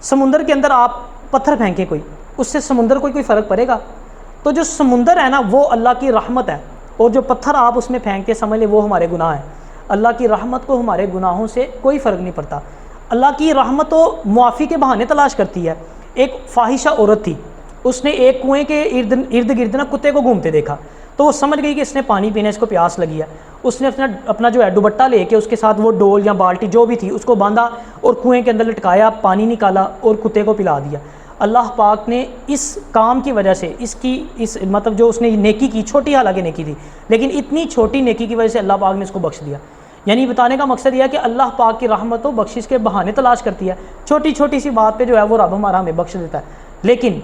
سمندر کے اندر آپ پتھر پھینکیں کوئی، اس سے سمندر کو کوئی فرق پڑے گا؟ تو جو سمندر ہے نا وہ اللہ کی رحمت ہے، اور جو پتھر آپ اس میں پھینک کے سمجھ لیں وہ ہمارے گناہ ہیں۔ اللہ کی رحمت کو ہمارے گناہوں سے کوئی فرق نہیں پڑتا۔ اللہ کی رحمت تو معافی کے بہانے تلاش کرتی ہے۔ ایک فاحشہ عورت تھی، اس نے ایک کنویں کے ارد گرد نا کتے کو گھومتے دیکھا، تو وہ سمجھ گئی کہ اس نے پانی پینے، اس کو پیاس لگی ہے۔ اس نے اپنا جو ہے دوپٹہ لے کے اس کے ساتھ وہ ڈول یا بالٹی جو بھی تھی اس کو باندھا اور کنویں کے اندر لٹکایا، پانی نکالا اور کتے کو پلا دیا۔ اللہ پاک نے اس کام کی وجہ سے اس مطلب جو اس نے نیکی کی، چھوٹی حالانکہ نیکی تھی، لیکن اتنی چھوٹی نیکی کی وجہ سے اللہ پاک نے اس کو بخش دیا۔ یعنی بتانے کا مقصد یہ ہے کہ اللہ پاک کی رحمت و بخشش کے بہانے تلاش کرتی ہے، چھوٹی چھوٹی سی بات پہ جو ہے وہ رب ہمارا ہمیں بخش دیتا ہے۔ لیکن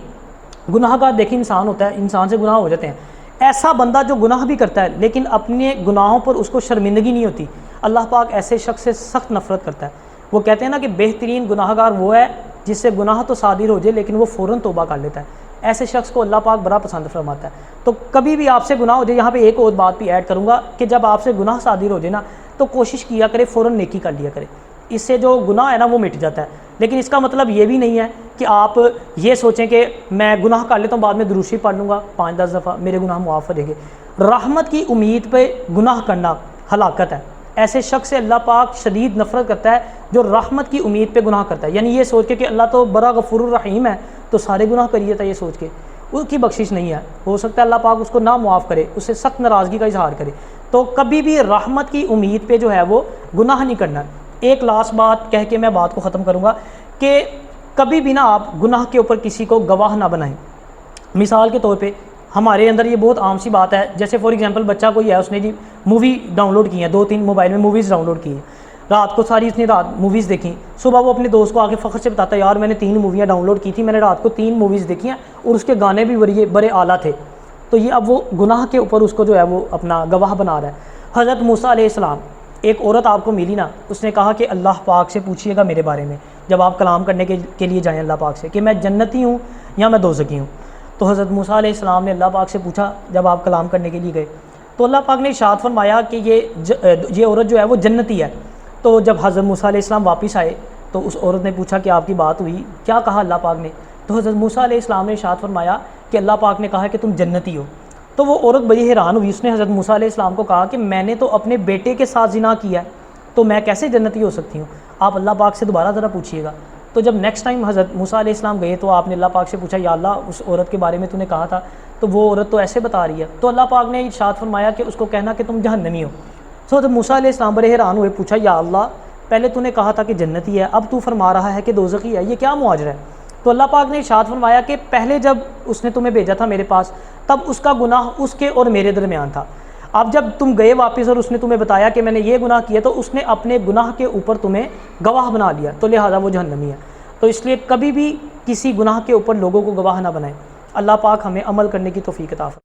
گناہ گار دیکھیں انسان ہوتا ہے، انسان سے گناہ ہو جاتے ہیں۔ ایسا بندہ جو گناہ بھی کرتا ہے لیکن اپنے گناہوں پر اس کو شرمندگی نہیں ہوتی، اللہ پاک ایسے شخص سے سخت نفرت کرتا ہے۔ وہ کہتے ہیں نا کہ بہترین گناہ گار وہ ہے جس سے گناہ تو صادر ہو جائے لیکن وہ فوراً توبہ کر لیتا ہے، ایسے شخص کو اللہ پاک بڑا پسند فرماتا ہے۔ تو کبھی بھی آپ سے گناہ ہو جائے، یہاں پہ ایک اور بات بھی ایڈ کروں گا کہ جب آپ سے گناہ صادر ہو جائے نا تو کوشش کیا کرے فوراً نیکی کر لیا کرے، اس سے جو گناہ ہے نا وہ مٹ جاتا ہے۔ لیکن اس کا مطلب یہ بھی نہیں ہے کہ آپ یہ سوچیں کہ میں گناہ کر لیتا ہوں بعد میں دروشی پڑھ لوں گا 5-10 دفعہ میرے گناہ معاف ہو جائیں گے۔ رحمت کی امید پہ گناہ کرنا ہلاکت ہے۔ ایسے شخص سے اللہ پاک شدید نفرت کرتا ہے جو رحمت کی امید پہ گناہ کرتا ہے، یعنی یہ سوچ کے کہ اللہ تو بڑا غفور الرحیم ہے تو سارے گناہ کریے تھا، یہ سوچ کے اس کی بخشش نہیں ہے۔ ہو سکتا ہے اللہ پاک اس کو نہ معاف کرے، اس سے سخت ناراضگی کا اظہار کرے۔ تو کبھی بھی رحمت کی امید پہ جو ہے وہ گناہ نہیں کرنا۔ ایک لاسٹ بات کہہ کے میں بات کو ختم کروں گا کہ کبھی بھی نا آپ گناہ کے اوپر کسی کو گواہ نہ بنائیں۔ مثال کے طور پہ ہمارے اندر یہ بہت عام سی بات ہے، جیسے فار ایگزامپل بچہ کوئی ہے، اس نے جی مووی ڈاؤن لوڈ کی ہے، 2-3 موبائل میں موویز ڈاؤن لوڈ کی ہیں، رات کو ساری اس نے رات موویز دیکھی، صبح وہ اپنے دوست کو آ کے فخر سے بتاتا ہے یار میں نے 3 موویاں ڈاؤن لوڈ کی تھی، میں نے رات کو 3 موویز دیکھی ہیں اور اس کے گانے بھی بڑے اعلیٰ تھے۔ تو یہ اب وہ گناہ کے اوپر اس کو جو ہے وہ اپنا گواہ بنا رہا ہے۔ حضرت موسیٰ علیہ السلام، ایک عورت آپ کو ملی نا، اس نے کہا کہ اللہ پاک سے پوچھیے گا میرے بارے میں جب آپ کلام کرنے کے لیے جائیں اللہ پاک سے کہ میں جنتی ہوں یا میں دوزخی ہوں۔ تو حضرت موسیٰ علیہ السلام نے اللہ پاک سے پوچھا جب آپ کلام کرنے کے لیے گئے، تو اللہ پاک نے ارشاد فرمایا کہ یہ عورت جو ہے وہ جنتی ہے۔ تو جب حضرت موسیٰ علیہ السلام واپس آئے تو اس عورت نے پوچھا کہ آپ کی بات ہوئی، کیا کہا اللہ پاک نے؟ تو حضرت موسیٰ علیہ السلام نے ارشاد فرمایا کہ اللہ پاک نے کہا کہ تم جنتی ہو۔ تو وہ عورت بڑی حیران ہوئی، اس نے حضرت موسیٰ علیہ السلام کو کہا کہ میں نے تو اپنے بیٹے کے ساتھ زنا کیا ہے تو میں کیسے جنتی ہو سکتی ہوں؟ آپ اللہ پاک سے دوبارہ ذرا پوچھیے گا۔ تو جب نیکسٹ ٹائم حضرت موسیٰ علیہ السلام گئے تو آپ نے اللہ پاک سے پوچھا یا اللہ اس عورت کے بارے میں تو نے کہا تھا تو وہ عورت تو ایسے بتا رہی ہے۔ تو اللہ پاک نے ارشاد فرمایا کہ اس کو کہنا کہ تم جہنمی ہو۔ تو حضرت موسیٰ علیہ السلام بڑے حیران ہوئے، پوچھا یا اللہ پہلے تو نے کہا تھا کہ جنتی ہے، اب تو فرما رہا ہے کہ دوزخی ہے، یہ کیا مواجرہ ہے؟ تو اللہ پاک نے ارشاد فرمایا کہ پہلے جب اس نے تمہیں بھیجا تھا میرے پاس تب اس کا گناہ اس کے اور میرے درمیان تھا، اب جب تم گئے واپس اور اس نے تمہیں بتایا کہ میں نے یہ گناہ کیا تو اس نے اپنے گناہ کے اوپر تمہیں گواہ بنا لیا، تو لہٰذا وہ جہنمی ہے۔ تو اس لیے کبھی بھی کسی گناہ کے اوپر لوگوں کو گواہ نہ بنائیں۔ اللہ پاک ہمیں عمل کرنے کی توفیق عطا فرمائے۔